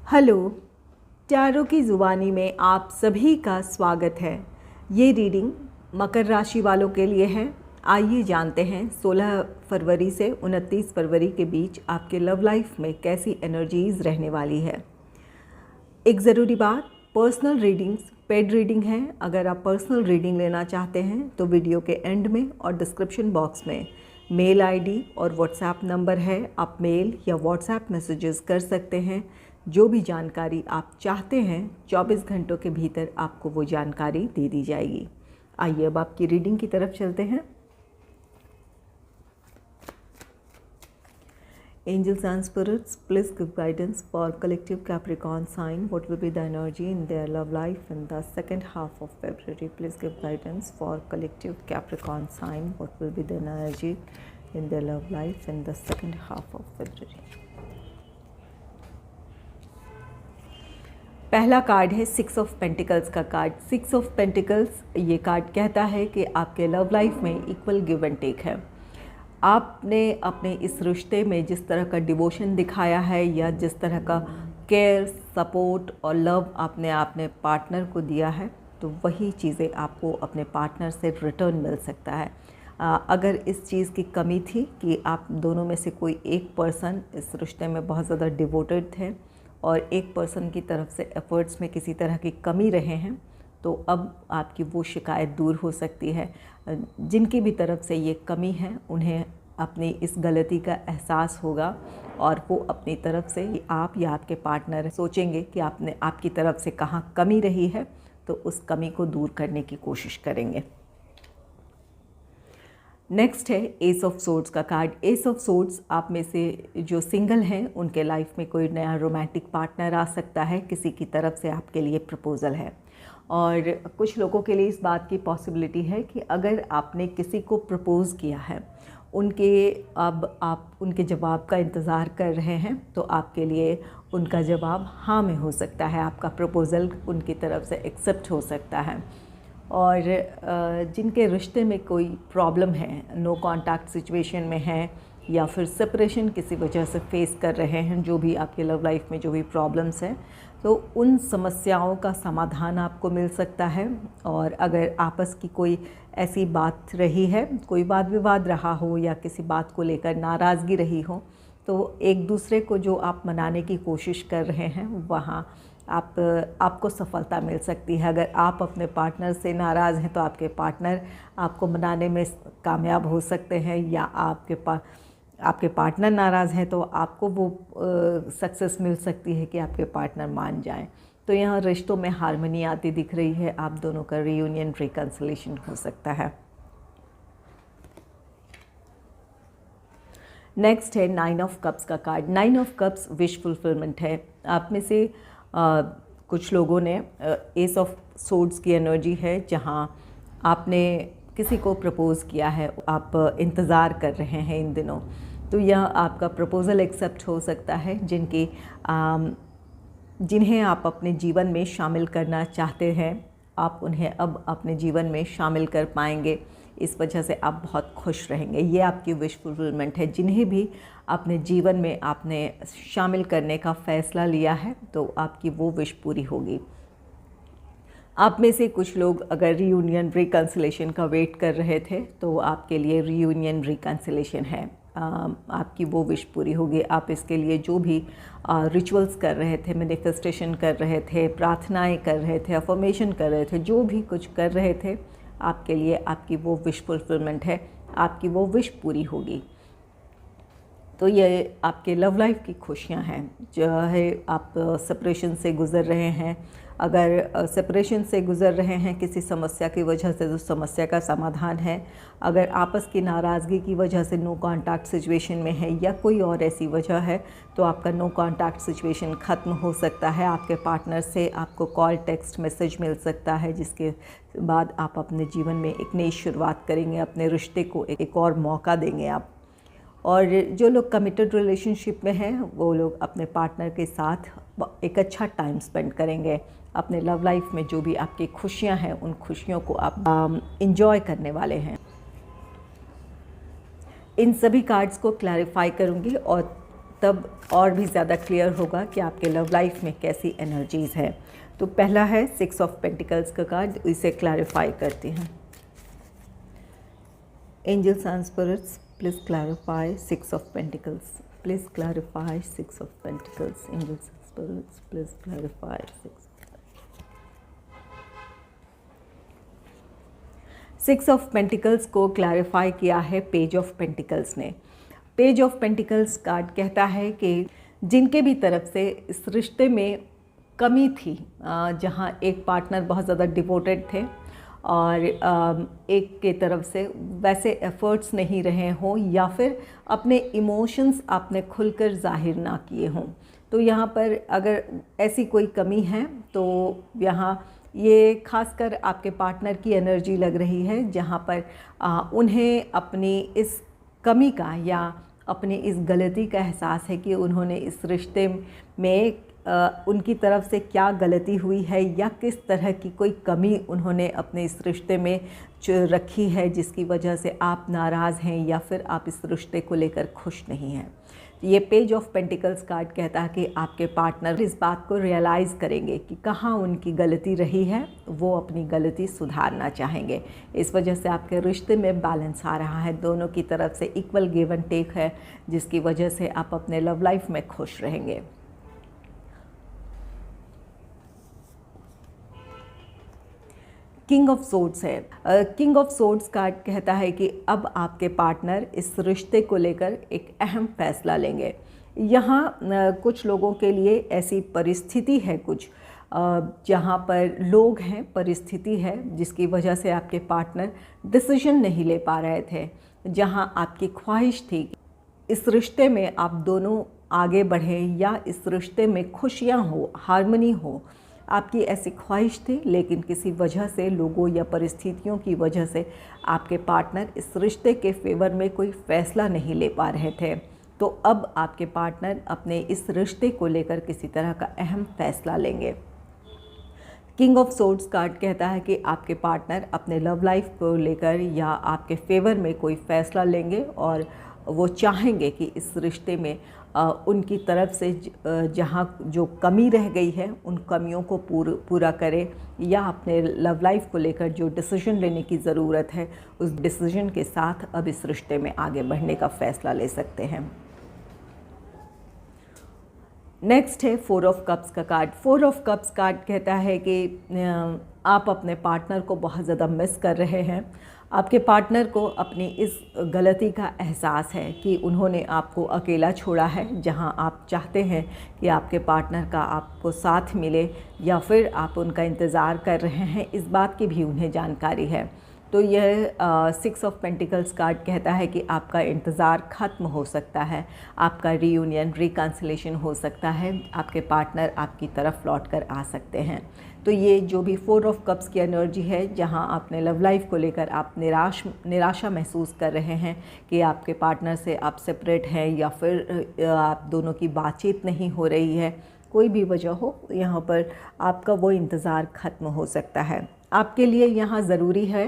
Hello, tarot की ज़ुबानी में आप सभी का स्वागत है। ये रीडिंग मकर राशि वालों के लिए है। आइए जानते हैं 16 फरवरी से 29 फरवरी के बीच आपके लव लाइफ में कैसी एनर्जीज़ रहने वाली है। एक ज़रूरी बात, पर्सनल रीडिंग्स पेड रीडिंग है। अगर आप पर्सनल रीडिंग लेना चाहते हैं तो वीडियो के एंड में और डिस्क्रिप्शन बॉक्स में मेल आईडी और व्हाट्सएप नंबर है। आप मेल या व्हाट्सएप मैसेजेस कर सकते हैं। जो भी जानकारी आप चाहते हैं 24 घंटों के भीतर आपको वो जानकारी दे दी जाएगी। आइए अब आपकी रीडिंग की तरफ चलते हैं। Angels and spirits, please give guidance for collective Capricorn sign. What will be the energy in their love life in the second half of February? Please give guidance for collective Capricorn sign. What will be the energy in their love life in the second half of February? पहला card है 6 of pentacles का card. 6 of pentacles ये card कहता है कि आपके love life में equal give and take है। आपने अपने इस रिश्ते में जिस तरह का डिवोशन दिखाया है या जिस तरह का केयर, सपोर्ट और लव आपने अपने पार्टनर को दिया है, तो वही चीज़ें आपको अपने पार्टनर से रिटर्न मिल सकता है। अगर इस चीज़ की कमी थी कि आप दोनों में से कोई एक पर्सन इस रिश्ते में बहुत ज़्यादा डिवोटेड थे और एक पर्सन की तरफ से एफ़र्ट्स में किसी तरह की कमी रहे हैं, तो अब आपकी वो शिकायत दूर हो सकती है। जिनकी भी तरफ से ये कमी है उन्हें अपनी इस गलती का एहसास होगा और वो अपनी तरफ से आप या आपके पार्टनर सोचेंगे कि आपकी तरफ से कहाँ कमी रही है, तो उस कमी को दूर करने की कोशिश करेंगे। नेक्स्ट है एस ऑफ सोर्ड्स का कार्ड। एस ऑफ सोर्ड्स, आप में से जो सिंगल हैं उनके लाइफ में कोई नया रोमांटिक पार्टनर आ सकता है। किसी की तरफ से आपके लिए प्रपोज़ल है और कुछ लोगों के लिए इस बात की पॉसिबिलिटी है कि अगर आपने किसी को प्रपोज़ किया है, अब आप उनके जवाब का इंतज़ार कर रहे हैं, तो आपके लिए उनका जवाब हाँ में हो सकता है। आपका प्रपोज़ल उनकी तरफ से एक्सेप्ट हो सकता है। और जिनके रिश्ते में कोई प्रॉब्लम है, नो कांटेक्ट सिचुएशन में हैं या फिर सेपरेशन किसी वजह से फेस कर रहे हैं, जो भी आपके लव लाइफ में जो भी प्रॉब्लम्स हैं, तो उन समस्याओं का समाधान आपको मिल सकता है। और अगर आपस की कोई ऐसी बात रही है, कोई वाद विवाद रहा हो या किसी बात को लेकर नाराज़गी रही हो, तो एक दूसरे को जो आप मनाने की कोशिश कर रहे हैं वहाँ आपको सफलता मिल सकती है। अगर आप अपने पार्टनर से नाराज़ हैं तो आपके पार्टनर आपको मनाने में कामयाब हो सकते हैं, या आपके पार्टनर नाराज़ हैं तो आपको वो सक्सेस मिल सकती है कि आपके पार्टनर मान जाएं। तो यहाँ रिश्तों में हार्मनी आती दिख रही है। आप दोनों का रीयूनियन, रिकन्सिलेशन हो सकता है। नेक्स्ट है 9 ऑफ कप्स का card. 9 of cups wish fulfilment है। आप में से कुछ लोगों ने एस ऑफ सोर्ड्स की एनर्जी है, जहाँ आपने किसी को प्रपोज़ किया है, आप इंतज़ार कर रहे हैं इन दिनों, तो यह आपका प्रपोज़ल एक्सेप्ट हो सकता है। जिन्हें आप अपने जीवन में शामिल करना चाहते हैं, आप उन्हें अब अपने जीवन में शामिल कर पाएंगे। इस वजह से आप बहुत खुश रहेंगे। ये आपकी विश फुलफिलमेंट है। जिन्हें भी अपने जीवन में आपने शामिल करने का फ़ैसला लिया है, तो आपकी वो विश पूरी होगी। आप में से कुछ लोग अगर रीयूनियन, रिकन्सिलेशन का वेट कर रहे थे, तो आपके लिए रीयूनियन, रिकन्सिलेशन है। आपकी वो विश पूरी होगी। आप इसके लिए जो भी रिचुअल्स कर रहे थे, मैनिफेस्टेशन कर रहे थे, प्रार्थनाएं कर रहे थे, अफर्मेशन कर रहे थे, जो भी कुछ कर रहे थे, आपके लिए आपकी वो विश फुलफिलमेंट है। आपकी वो विश पूरी होगी। तो ये आपके लव लाइफ की खुशियाँ हैं। जो है, आप सेपरेशन से गुज़र रहे हैं। अगर सेपरेशन से गुज़र रहे हैं किसी समस्या की वजह से, तो समस्या का समाधान है। अगर आपस की नाराज़गी की वजह से नो कांटेक्ट सिचुएशन में है या कोई और ऐसी वजह है, तो आपका नो कांटेक्ट सिचुएशन ख़त्म हो सकता है। आपके पार्टनर से आपको कॉल, टेक्स्ट मैसेज मिल सकता है, जिसके बाद आप अपने जीवन में एक नई शुरुआत करेंगे। अपने रिश्ते को एक और मौका देंगे आप। और जो लोग कमिटेड रिलेशनशिप में हैं, वो लोग अपने पार्टनर के साथ एक अच्छा टाइम स्पेंड करेंगे। अपने लव लाइफ में जो भी आपकी खुशियां हैं, उन खुशियों को आप इंजॉय करने वाले हैं। इन सभी कार्ड्स को क्लैरिफाई करूंगी और तब और भी ज़्यादा क्लियर होगा कि आपके लव लाइफ में कैसी एनर्जीज़ है। तो पहला है 6 ऑफ पेंटिकल्स का कार्ड, इसे क्लैरिफाई करती हैं। Angels and spirits, please clarify 6 of pentacles, please clarify 6 of pentacles, angels and spirits, please clarify 6 of pentacles को क्लैरिफाई किया है पेज ऑफ पेंटिकल्स ने। पेज ऑफ पेंटिकल्स कार्ड कहता है कि जिनके भी तरफ से इस रिश्ते में कमी थी, जहाँ एक पार्टनर बहुत ज़्यादा डिवोटेड थे और एक के तरफ से वैसे एफ़र्ट्स नहीं रहे हों, या फिर अपने इमोशंस आपने खुलकर ज़ाहिर ना किए हों, तो यहाँ पर अगर ऐसी कोई कमी है तो यहाँ ये खासकर आपके पार्टनर की एनर्जी लग रही है, जहाँ पर उन्हें अपनी इस कमी का या अपनी इस गलती का एहसास है कि उन्होंने इस रिश्ते में उनकी तरफ से क्या गलती हुई है या किस तरह की कोई कमी उन्होंने अपने इस रिश्ते में रखी है, जिसकी वजह से आप नाराज़ हैं या फिर आप इस रिश्ते को लेकर खुश नहीं हैं। ये पेज ऑफ पेंटिकल्स कार्ड कहता है कि आपके पार्टनर इस बात को रियलाइज़ करेंगे कि कहाँ उनकी गलती रही है, वो अपनी गलती सुधारना चाहेंगे। इस वजह से आपके रिश्ते में बैलेंस आ रहा है, दोनों की तरफ से इक्वल गिव एंड टेक है, जिसकी वजह से आप अपने लव लाइफ में खुश रहेंगे। किंग ऑफ सोर्ड्स है। किंग ऑफ सोर्ड्स कार्ड कहता है कि अब आपके पार्टनर इस रिश्ते को लेकर एक अहम फैसला लेंगे। यहाँ कुछ लोगों के लिए ऐसी परिस्थिति है कुछ जहाँ पर लोग हैं, परिस्थिति है जिसकी वजह से आपके पार्टनर डिसीजन नहीं ले पा रहे थे, जहाँ आपकी ख्वाहिश थी कि इस रिश्ते में आप दोनों आगे बढ़ें या इस रिश्ते में खुशियाँ हो, हार्मनी हो। आपकी ऐसी ख्वाहिश थी, लेकिन किसी वजह से, लोगों या परिस्थितियों की वजह से आपके पार्टनर इस रिश्ते के फेवर में कोई फ़ैसला नहीं ले पा रहे थे। तो अब आपके पार्टनर अपने इस रिश्ते को लेकर किसी तरह का अहम फ़ैसला लेंगे। किंग ऑफ सोर्ड्स कार्ड कहता है कि आपके पार्टनर अपने लव लाइफ को लेकर या आपके फेवर में कोई फ़ैसला लेंगे और वो चाहेंगे कि इस रिश्ते में उनकी तरफ से जहाँ जो कमी रह गई है उन कमियों को पूरा करें, या अपने लव लाइफ को लेकर जो डिसीजन लेने की ज़रूरत है उस डिसीजन के साथ अब इस रिश्ते में आगे बढ़ने का फ़ैसला ले सकते हैं। नेक्स्ट है 4 ऑफ कप्स का कार्ड। 4 ऑफ कप्स कार्ड कहता है कि आप अपने पार्टनर को बहुत ज़्यादा मिस कर रहे हैं। आपके पार्टनर को अपनी इस गलती का एहसास है कि उन्होंने आपको अकेला छोड़ा है, जहां आप चाहते हैं कि आपके पार्टनर का आपको साथ मिले या फिर आप उनका इंतज़ार कर रहे हैं, इस बात की भी उन्हें जानकारी है। तो यह 6 ऑफ पेंटिकल्स कार्ड कहता है कि आपका इंतज़ार ख़त्म हो सकता है, आपका रीयूनियन, रिकन्सिलेशन हो सकता है, आपके पार्टनर आपकी तरफ लौट कर आ सकते हैं। तो ये जो भी 4 ऑफ कप्स की एनर्जी है, जहां आपने लव लाइफ को लेकर आप निराशा महसूस कर रहे हैं कि आपके पार्टनर से आप सेपरेट हैं या फिर आप दोनों की बातचीत नहीं हो रही है, कोई भी वजह हो, यहाँ पर आपका वो इंतज़ार ख़त्म हो सकता है। आपके लिए यहाँ ज़रूरी है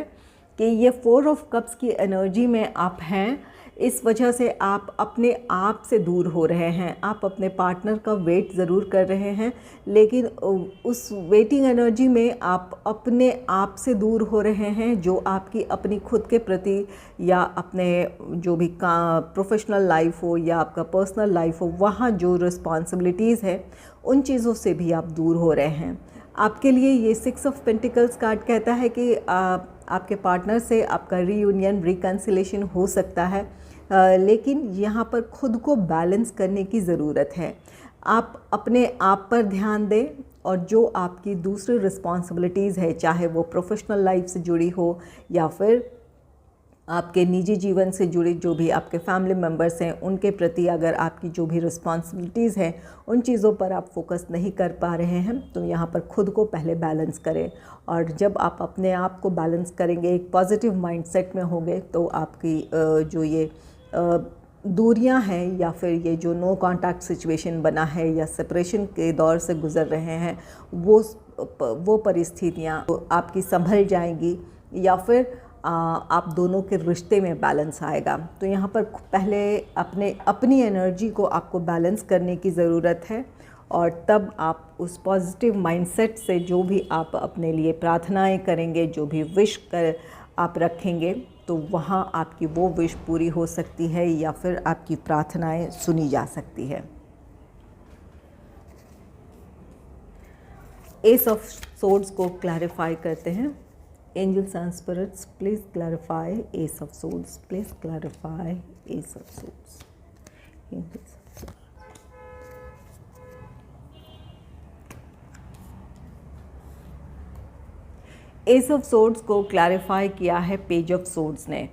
कि ये 4 ऑफ कप्स की एनर्जी में आप हैं, इस वजह से आप अपने आप से दूर हो रहे हैं। आप अपने पार्टनर का वेट ज़रूर कर रहे हैं, लेकिन उस वेटिंग एनर्जी में आप अपने आप से दूर हो रहे हैं, जो आपकी अपनी खुद के प्रति या अपने जो भी प्रोफेशनल लाइफ हो या आपका पर्सनल लाइफ हो, वहाँ जो रिस्पॉन्सिबिलिटीज़ है उन चीज़ों से भी आप दूर हो रहे हैं। आपके लिए ये 6 ऑफ पेंटिकल्स कार्ड कहता है कि आपके पार्टनर से आपका रीयूनियन, रिकन्सिलेशन हो सकता है, लेकिन यहाँ पर खुद को बैलेंस करने की ज़रूरत है। आप अपने आप पर ध्यान दें और जो आपकी दूसरी रिस्पॉन्सिबिलिटीज़ है, चाहे वो प्रोफेशनल लाइफ से जुड़ी हो या फिर आपके निजी जीवन से जुड़ी जो भी आपके फैमिली मेम्बर्स हैं, उनके प्रति अगर आपकी जो भी रिस्पॉन्सिबिलिटीज़ हैं उन चीज़ों पर आप फोकस नहीं कर पा रहे हैं, तो यहाँ पर खुद को पहले बैलेंस करें। और जब आप अपने आप को बैलेंस करेंगे, एक पॉजिटिव माइंडसेट में होंगे, तो आपकी जो ये दूरियां हैं या फिर ये जो नो कांटेक्ट सिचुएशन बना है या सेपरेशन के दौर से गुज़र रहे हैं, वो परिस्थितियाँ आपकी संभल जाएंगी, या फिर आप दोनों के रिश्ते में बैलेंस आएगा। तो यहाँ पर पहले अपनी एनर्जी को आपको बैलेंस करने की ज़रूरत है, और तब आप उस पॉजिटिव माइंडसेट से जो भी आप अपने लिए प्रार्थनाएं करेंगे, जो भी विश कर आप रखेंगे, तो वहाँ आपकी वो विश पूरी हो सकती है या फिर आपकी प्रार्थनाएं सुनी जा सकती है। एस ऑफ सोर्ड्स को क्लैरिफाई करते हैं। Angels and spirits, please clarify ace of swords, please clarify ace of swords. Ace of swords को क्लैरिफाई किया है पेज ऑफ सोर्ड्स ने।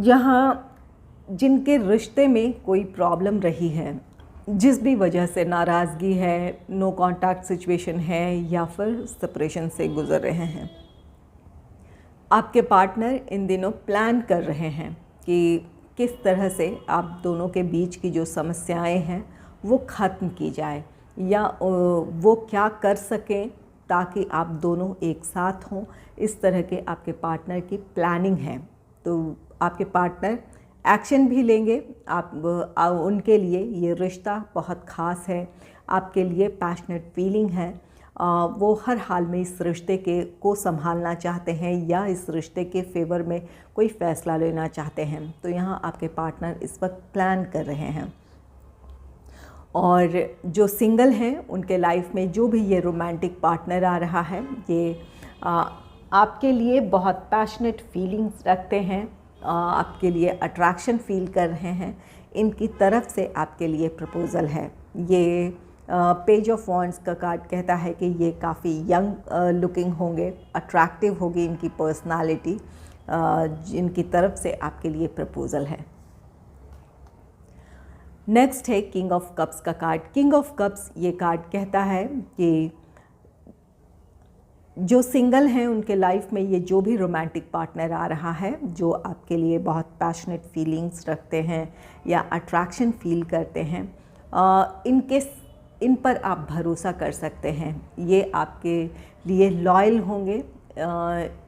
यहाँ जिनके रिश्ते में कोई प्रॉब्लम रही है, जिस भी वजह से नाराज़गी है, नो कांटेक्ट सिचुएशन है या फिर सेपरेशन से गुज़र रहे हैं, आपके पार्टनर इन दिनों प्लान कर रहे हैं कि किस तरह से आप दोनों के बीच की जो समस्याएं हैं वो ख़त्म की जाए, या वो क्या कर सकें ताकि आप दोनों एक साथ हों। इस तरह के आपके पार्टनर की प्लानिंग है। तो आपके पार्टनर एक्शन भी लेंगे। उनके लिए ये रिश्ता बहुत ख़ास है, आपके लिए पैशनेट फीलिंग है। वो हर हाल में इस रिश्ते को संभालना चाहते हैं या इस रिश्ते के फेवर में कोई फ़ैसला लेना चाहते हैं। तो यहाँ आपके पार्टनर इस वक्त प्लान कर रहे हैं। और जो सिंगल हैं उनके लाइफ में जो भी ये रोमांटिक पार्टनर आ रहा है, ये आपके लिए बहुत पैशनेट फीलिंग्स रखते हैं, आपके लिए अट्रैक्शन फील कर रहे हैं। इनकी तरफ से आपके लिए प्रपोज़ल है। ये पेज ऑफ वॉन्ड्स का कार्ड कहता है कि ये काफ़ी यंग लुकिंग होंगे, अट्रैक्टिव होगी इनकी पर्सनालिटी, जिनकी तरफ से आपके लिए प्रपोज़ल है। नेक्स्ट है किंग ऑफ कप्स का कार्ड। किंग ऑफ कप्स ये कार्ड कहता है कि जो सिंगल हैं उनके लाइफ में ये जो भी रोमांटिक पार्टनर आ रहा है, जो आपके लिए बहुत पैशनेट फीलिंग्स रखते हैं या अट्रैक्शन फील करते हैं, इन पर आप भरोसा कर सकते हैं। ये आपके लिए लॉयल होंगे।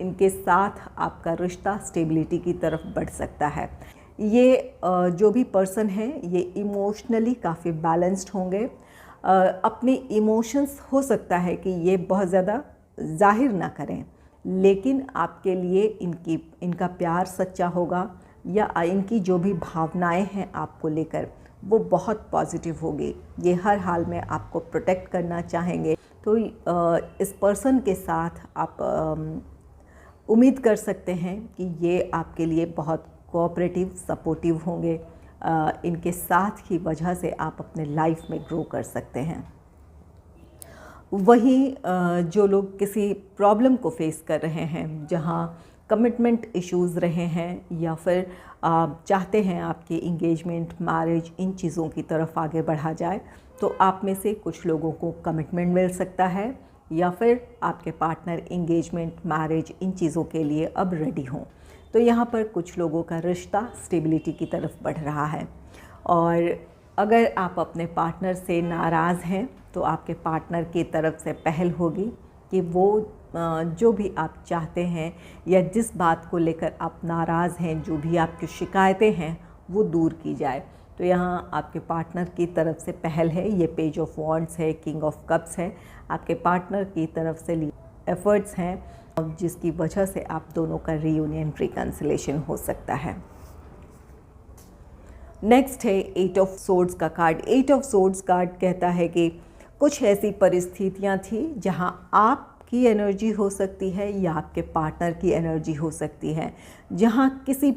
इनके साथ आपका रिश्ता स्टेबिलिटी की तरफ बढ़ सकता है। ये जो भी पर्सन है ये इमोशनली काफ़ी बैलेंस्ड होंगे। अपने इमोशंस हो सकता है कि ये बहुत ज़्यादा जाहिर ना करें, लेकिन आपके लिए इनका प्यार सच्चा होगा, या इनकी जो भी भावनाएं हैं आपको लेकर वो बहुत पॉजिटिव होगी। ये हर हाल में आपको प्रोटेक्ट करना चाहेंगे। तो इस पर्सन के साथ आप उम्मीद कर सकते हैं कि ये आपके लिए बहुत कोऑपरेटिव, सपोर्टिव होंगे। इनके साथ की वजह से आप अपने लाइफ में ग्रो कर सकते हैं। वहीं जो लोग किसी प्रॉब्लम को फेस कर रहे हैं, जहां कमिटमेंट इश्यूज़ रहे हैं, या फिर चाहते हैं आपकी इंगेजमेंट, मैरिज, इन चीज़ों की तरफ आगे बढ़ा जाए, तो आप में से कुछ लोगों को कमिटमेंट मिल सकता है, या फिर आपके पार्टनर इंगेजमेंट, मैरिज, इन चीज़ों के लिए अब रेडी हों। तो यहाँ पर कुछ लोगों का रिश्ता स्टेबिलिटी की तरफ बढ़ रहा है। और अगर आप अपने पार्टनर से नाराज़ हैं तो आपके पार्टनर की तरफ से पहल होगी कि वो जो भी आप चाहते हैं या जिस बात को लेकर आप नाराज़ हैं, जो भी आपकी शिकायतें हैं, वो दूर की जाए। तो यहाँ आपके पार्टनर की तरफ से पहल है। ये पेज ऑफ वॉन्ड्स है, किंग ऑफ कप्स है। आपके पार्टनर की तरफ से एफर्ट्स हैं, जिसकी वजह से आप दोनों का रीयूनियन, रिकन्सिलेशन हो सकता है। नेक्स्ट है एट ऑफ सोर्ड्स का card. Eight of swords card कहता है कि कुछ ऐसी परिस्थितियां थी जहां आपकी एनर्जी हो सकती है या आपके पार्टनर की एनर्जी हो सकती है, जहां किसी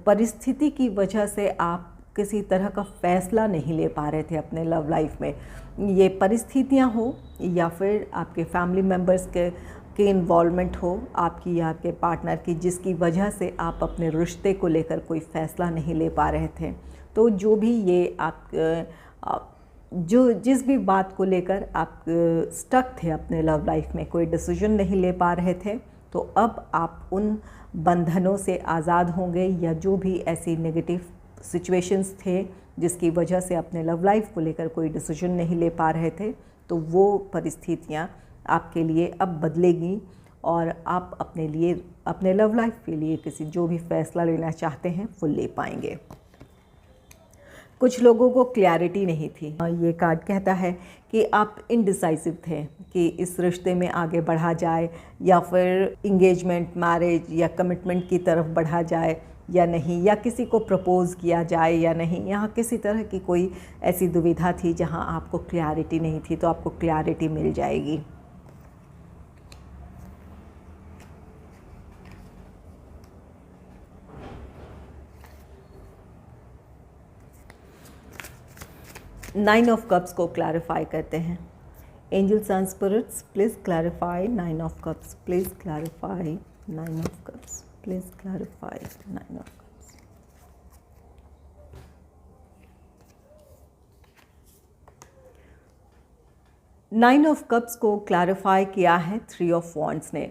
परिस्थिति की वजह से आप किसी तरह का फ़ैसला नहीं ले पा रहे थे अपने लव लाइफ में। ये परिस्थितियां हो या फिर आपके फैमिली मेम्बर्स के इन्वॉल्वमेंट हो, आपकी या आपके पार्टनर की, जिसकी वजह से आप अपने रिश्ते को लेकर कोई फ़ैसला नहीं ले पा रहे थे। तो जो भी ये आप जिस भी बात को लेकर आप स्टक थे अपने लव लाइफ में, कोई डिसीजन नहीं ले पा रहे थे, तो अब आप उन बंधनों से आज़ाद होंगे, या जो भी ऐसी नेगेटिव सिचुएशंस थे जिसकी वजह से अपने लव लाइफ को लेकर कोई डिसीजन नहीं ले पा रहे थे, तो वो परिस्थितियाँ आपके लिए अब बदलेगी और आप अपने लिए अपने लव लाइफ के लिए किसी जो भी फैसला लेना चाहते हैं वो ले पाएंगे। कुछ लोगों को क्लैरिटी नहीं थी। ये कार्ड कहता है कि आप इनडिसाइसिव थे कि इस रिश्ते में आगे बढ़ा जाए या फिर इंगेजमेंट, मैरिज या कमिटमेंट की तरफ बढ़ा जाए या नहीं, या किसी को प्रपोज़ किया जाए या नहीं। यहाँ किसी तरह की कोई ऐसी दुविधा थी जहाँ आपको क्लैरिटी नहीं थी, तो आपको क्लैरिटी मिल जाएगी। नाइन ऑफ कप्स को क्लैरिफाई करते हैं। Angels and spirits, please clarify nine of cups, please clarify nine of cups, please clarify nine of cups. Nine of cups को क्लैरिफाई किया है थ्री ऑफ वॉन्ड्स ने।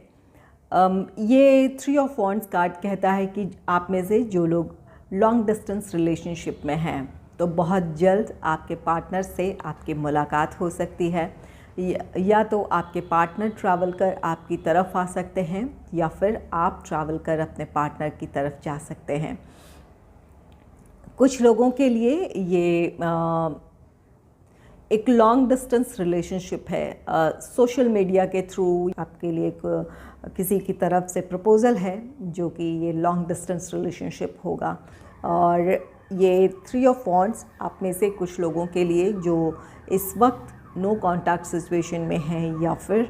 ये थ्री ऑफ वॉन्ड्स कार्ड कहता है कि आप में से जो लोग लॉन्ग डिस्टेंस रिलेशनशिप में हैं, तो बहुत जल्द आपके पार्टनर से आपकी मुलाकात हो सकती है, या तो आपके पार्टनर ट्रैवल कर आपकी तरफ आ सकते हैं या फिर आप ट्रैवल कर अपने पार्टनर की तरफ जा सकते हैं। कुछ लोगों के लिए ये एक लॉन्ग डिस्टेंस रिलेशनशिप है। सोशल मीडिया के थ्रू आपके लिए किसी की तरफ से प्रपोज़ल है जो कि ये लॉन्ग डिस्टेंस रिलेशनशिप होगा। और ये थ्री ऑफ वॉन्ड्स आप में से कुछ लोगों के लिए जो इस वक्त नो कॉन्टैक्ट सिचुएशन में हैं या फिर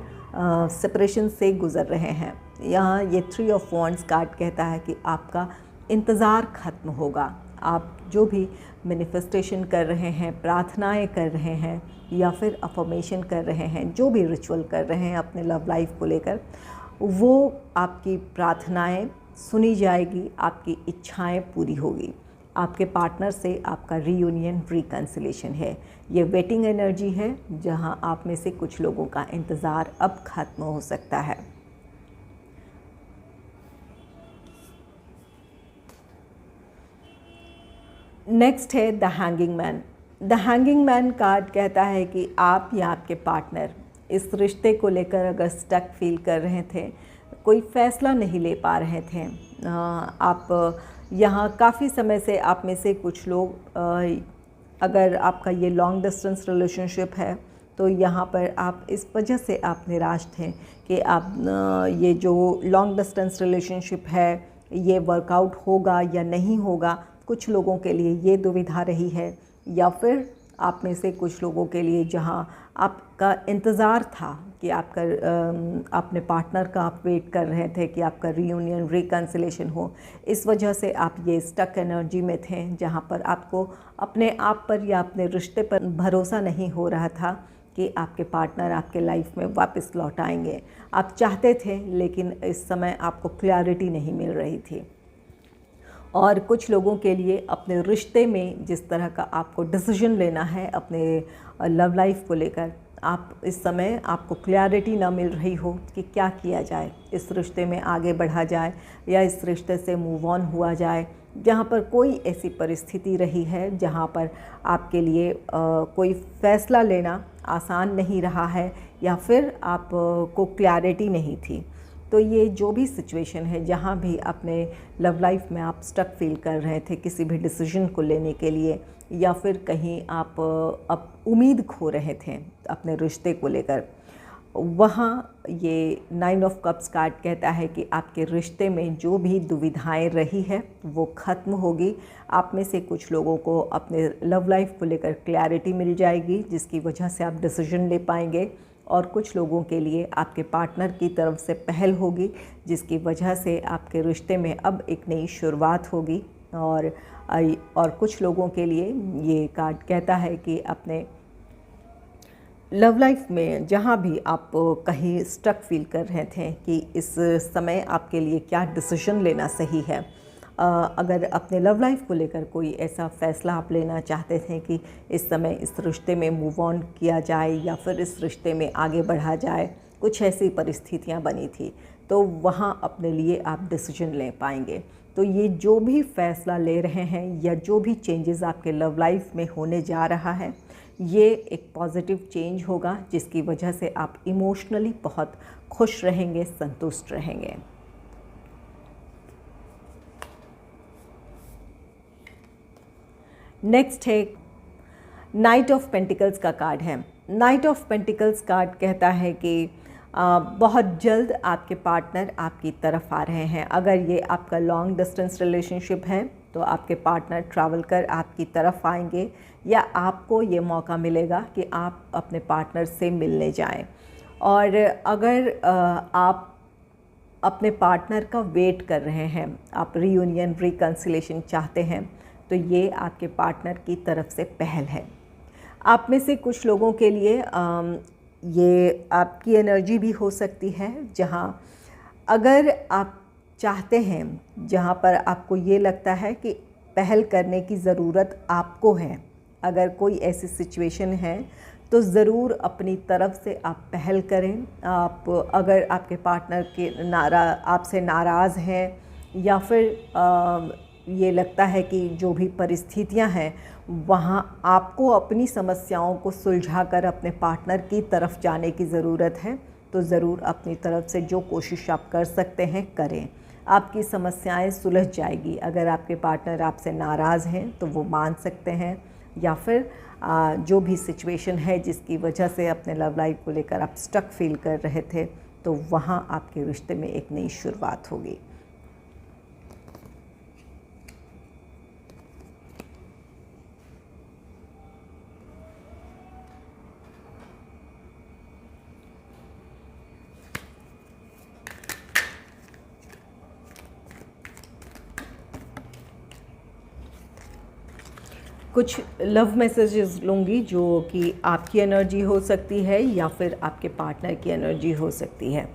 सेपरेशन से गुज़र रहे हैं, यहाँ ये थ्री ऑफ वॉन्ड्स कार्ड कहता है कि आपका इंतज़ार ख़त्म होगा। आप जो भी मैनिफेस्टेशन कर रहे हैं, प्रार्थनाएं कर रहे हैं या फिर अफर्मेशन कर रहे हैं, जो भी रिचुअल कर रहे हैं अपने लव लाइफ को लेकर, वो आपकी प्रार्थनाएं सुनी जाएगी, आपकी इच्छाएं पूरी होगी। आपके पार्टनर से आपका रीयूनियन, रिकन्सिलेशन है। ये वेटिंग एनर्जी है जहां आप में से कुछ लोगों का इंतज़ार अब ख़त्म हो सकता है। नेक्स्ट है the hanging man. The hanging man card कहता है कि आप या आपके पार्टनर इस रिश्ते को लेकर अगर स्टक फील कर रहे थे, कोई फ़ैसला नहीं ले पा रहे थे, आप यहाँ काफ़ी समय से आप में से कुछ लोग, अगर आपका ये लॉन्ग डिस्टेंस रिलेशनशिप है तो यहाँ पर आप इस वजह से आप निराश थे कि आप ये जो लॉन्ग डिस्टेंस रिलेशनशिप है ये वर्कआउट होगा या नहीं होगा। कुछ लोगों के लिए ये दुविधा रही है, या फिर आप में से कुछ लोगों के लिए जहाँ आपका इंतज़ार था कि आपका अपने पार्टनर का आप वेट कर रहे थे कि आपका रीयूनियन, रिकन्सिलेशन हो। इस वजह से आप ये स्टक एनर्जी में थे जहाँ पर आपको अपने आप पर या अपने रिश्ते पर भरोसा नहीं हो रहा था कि आपके पार्टनर आपके लाइफ में वापस लौट आएंगे। आप चाहते थे लेकिन इस समय आपको क्लैरिटी नहीं मिल रही थी। और कुछ लोगों के लिए अपने रिश्ते में जिस तरह का आपको डिसीजन लेना है अपने लव लाइफ को लेकर, आप इस समय आपको क्लैरिटी ना मिल रही हो कि क्या किया जाए, इस रिश्ते में आगे बढ़ा जाए या इस रिश्ते से मूव ऑन हुआ जाए। जहाँ पर कोई ऐसी परिस्थिति रही है जहाँ पर आपके लिए कोई फ़ैसला लेना आसान नहीं रहा है या फिर आप को क्लैरिटी नहीं थी। तो ये जो भी सिचुएशन है जहाँ भी अपने लव लाइफ में आप स्टक फील कर रहे थे किसी भी डिसीजन को लेने के लिए, या फिर कहीं आप अब उम्मीद खो रहे थे अपने रिश्ते को लेकर, वहाँ ये नाइन ऑफ कप्स कार्ड कहता है कि आपके रिश्ते में जो भी दुविधाएं रही है वो ख़त्म होगी। आप में से कुछ लोगों को अपने लव लाइफ को लेकर क्लैरिटी मिल जाएगी जिसकी वजह से आप डिसीजन ले पाएंगे, और कुछ लोगों के लिए आपके पार्टनर की तरफ से पहल होगी जिसकी वजह से आपके रिश्ते में अब एक नई शुरुआत होगी। और कुछ लोगों के लिए ये कार्ड कहता है कि अपने लव लाइफ में जहाँ भी आप कहीं स्टक फील कर रहे थे कि इस समय आपके लिए क्या डिसीजन लेना सही है, अगर अपने लव लाइफ को लेकर कोई ऐसा फ़ैसला आप लेना चाहते थे कि इस समय इस रिश्ते में मूव ऑन किया जाए या फिर इस रिश्ते में आगे बढ़ा जाए, कुछ ऐसी परिस्थितियां बनी थी, तो वहाँ अपने लिए आप डिसीजन ले पाएंगे। तो ये जो भी फ़ैसला ले रहे हैं या जो भी चेंजेस आपके लव लाइफ में होने जा रहा है, ये एक पॉजिटिव चेंज होगा जिसकी वजह से आप इमोशनली बहुत खुश रहेंगे, संतुष्ट रहेंगे। नेक्स्ट है नाइट ऑफ पेंटिकल्स का कार्ड है। नाइट ऑफ पेंटिकल्स कार्ड कहता है कि बहुत जल्द आपके पार्टनर आपकी तरफ आ रहे हैं। अगर ये आपका लॉन्ग डिस्टेंस रिलेशनशिप है तो आपके पार्टनर ट्रैवल कर आपकी तरफ आएंगे, या आपको ये मौका मिलेगा कि आप अपने पार्टनर से मिलने जाएं। और अगर आप अपने पार्टनर का वेट कर रहे हैं, आप रीयूनियन रिकन्सिलेशन चाहते हैं, तो ये आपके पार्टनर की तरफ से पहल है। आप में से कुछ लोगों के लिए ये आपकी एनर्जी भी हो सकती है, जहाँ अगर आप चाहते हैं, जहाँ पर आपको ये लगता है कि पहल करने की ज़रूरत आपको है, अगर कोई ऐसी सिचुएशन है तो ज़रूर अपनी तरफ से आप पहल करें। आप अगर आपके पार्टनर के आपसे नाराज़ हैं, या फिर ये लगता है कि जो भी परिस्थितियां हैं वहाँ आपको अपनी समस्याओं को सुलझाकर अपने पार्टनर की तरफ जाने की ज़रूरत है, तो ज़रूर अपनी तरफ से जो कोशिश आप कर सकते हैं करें। आपकी समस्याएं सुलझ जाएगी। अगर आपके पार्टनर आपसे नाराज़ हैं तो वो मान सकते हैं, या फिर जो भी सिचुएशन है जिसकी वजह से अपने लव लाइफ को लेकर आप स्टक फील कर रहे थे, तो वहाँ आपके रिश्ते में एक नई शुरुआत होगी। कुछ लव मैसेजेस लूँगी जो कि आपकी एनर्जी हो सकती है या फिर आपके पार्टनर की एनर्जी हो सकती है।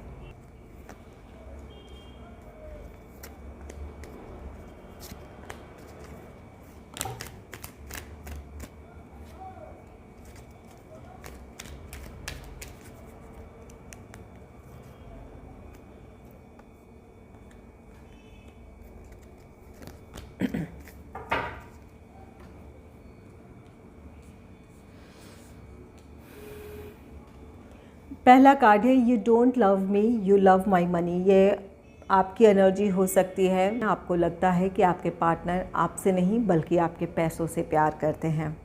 पहला कार्ड है you don't love me, you love my money. ये आपकी एनर्जी हो सकती है। आपको लगता है कि आपके पार्टनर आपसे नहीं बल्कि आपके पैसों से प्यार करते हैं।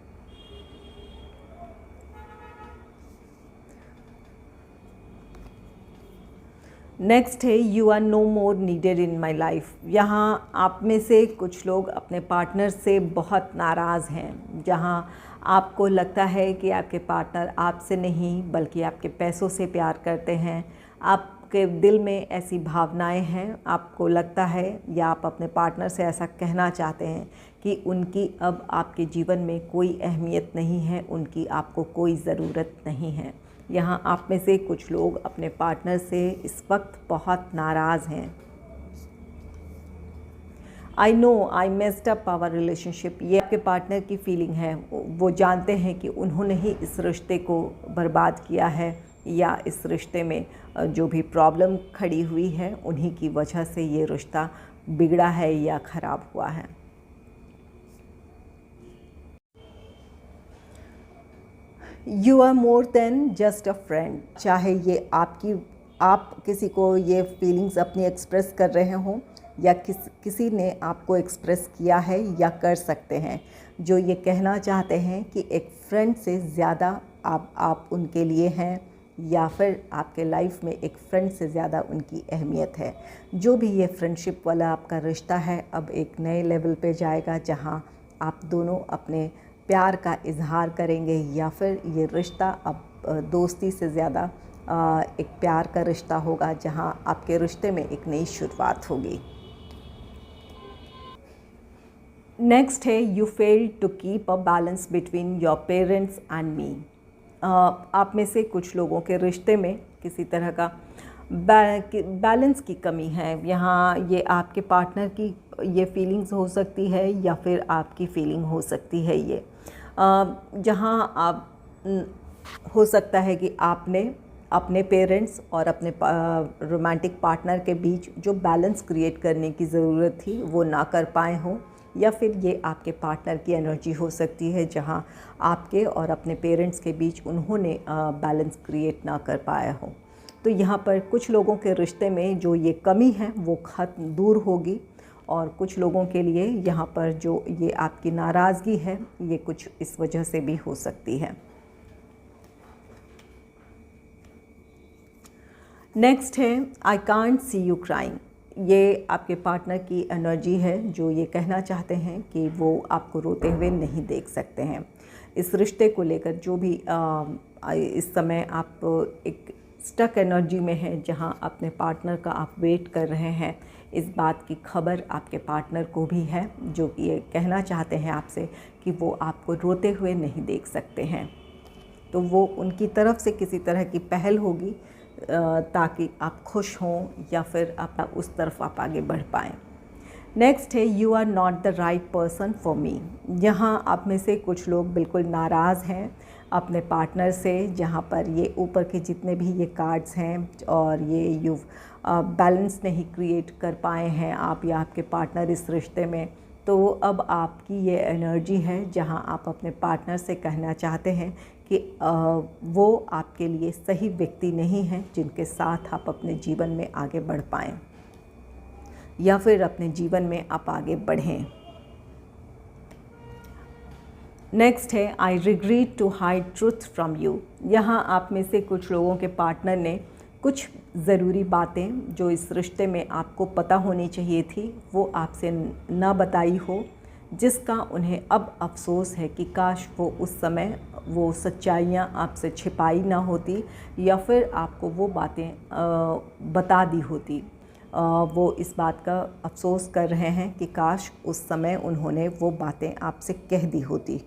नेक्स्ट है you are no more needed in my life. यहाँ आप में से कुछ लोग अपने पार्टनर से बहुत नाराज़ हैं, जहाँ आपको लगता है कि आपके पार्टनर आपसे नहीं बल्कि आपके पैसों से प्यार करते हैं। आपके दिल में ऐसी भावनाएं हैं, आपको लगता है या आप अपने पार्टनर से ऐसा कहना चाहते हैं कि उनकी अब आपके जीवन में कोई अहमियत नहीं है, उनकी आपको कोई ज़रूरत नहीं है। यहाँ आप में से कुछ लोग अपने पार्टनर से इस वक्त बहुत नाराज़ हैं। I know I messed up our relationship. ये आपके पार्टनर की फीलिंग है। वो जानते हैं कि उन्होंने ही इस रिश्ते को बर्बाद किया है, या इस रिश्ते में जो भी प्रॉब्लम खड़ी हुई है उन्हीं की वजह से ये रिश्ता बिगड़ा है या ख़राब हुआ है। You are more than just a friend. चाहे ये आप किसी को ये फीलिंग्स अपनी एक्सप्रेस कर रहे हों या किसी ने आपको एक्सप्रेस किया है या कर सकते हैं, जो ये कहना चाहते हैं कि एक फ्रेंड से ज़्यादा आप उनके लिए हैं, या फिर आपके लाइफ में एक फ्रेंड से ज़्यादा उनकी अहमियत है। जो भी ये फ्रेंडशिप वाला आपका रिश्ता है अब एक नए लेवल पे जाएगा, जहाँ आप दोनों अपने प्यार का इजहार करेंगे, या फिर ये रिश्ता अब दोस्ती से ज़्यादा एक प्यार का रिश्ता होगा, जहाँ आपके रिश्ते में एक नई शुरुआत होगी। नेक्स्ट है you fail to keep a balance between your parents and me. आप में से कुछ लोगों के रिश्ते में किसी तरह का बैलेंस की कमी है। यहाँ ये आपके पार्टनर की ये फीलिंग्स हो सकती है या फिर आपकी फीलिंग हो सकती है। ये जहाँ आप हो सकता है कि आपने अपने पेरेंट्स और अपने रोमांटिक पार्टनर के बीच जो बैलेंस क्रिएट करने की ज़रूरत थी वो ना कर पाए हों, या फिर ये आपके पार्टनर की एनर्जी हो सकती है जहाँ आपके और अपने पेरेंट्स के बीच उन्होंने बैलेंस क्रिएट ना कर पाया हो। तो यहाँ पर कुछ लोगों के रिश्ते में जो ये कमी है वो दूर होगी, और कुछ लोगों के लिए यहाँ पर जो ये आपकी नाराज़गी है ये कुछ इस वजह से भी हो सकती है। नेक्स्ट है I can't see you crying. ये आपके पार्टनर की एनर्जी है जो ये कहना चाहते हैं कि वो आपको रोते हुए नहीं देख सकते हैं। इस रिश्ते को लेकर जो भी इस समय आप एक स्टक एनर्जी में हैं, जहां अपने पार्टनर का आप वेट कर रहे हैं, इस बात की खबर आपके पार्टनर को भी है जो कि ये कहना चाहते हैं आपसे कि वो आपको रोते हुए नहीं देख सकते हैं। तो वो उनकी तरफ से किसी तरह की पहल होगी ताकि आप खुश हों या फिर आप उस तरफ आप आगे बढ़ पाएँ। नेक्स्ट है you are not the right person for me. यहाँ आप में से कुछ लोग बिल्कुल नाराज़ हैं अपने पार्टनर से, जहाँ पर ये ऊपर के जितने भी ये कार्ड्स हैं और ये यू बैलेंस नहीं क्रिएट कर पाए हैं आप या आपके पार्टनर इस रिश्ते में। तो अब आपकी ये एनर्जी है जहाँ आप अपने पार्टनर से कहना चाहते हैं कि वो आपके लिए सही व्यक्ति नहीं हैं जिनके साथ आप अपने जीवन में आगे बढ़ पाएँ या फिर अपने जीवन में आप आगे बढ़ें। नेक्स्ट है I regret to hide truth from you. यहाँ आप में से कुछ लोगों के पार्टनर ने कुछ ज़रूरी बातें जो इस रिश्ते में आपको पता होनी चाहिए थी वो आपसे ना बताई हो, जिसका उन्हें अब अफसोस है कि काश वो उस समय वो सच्चाइयाँ आपसे छिपाई ना होती या फिर आपको वो बातें बता दी होती। वो इस बात का अफसोस कर रहे हैं कि काश उस समय उन्होंने वो बातें आपसे कह दी होती।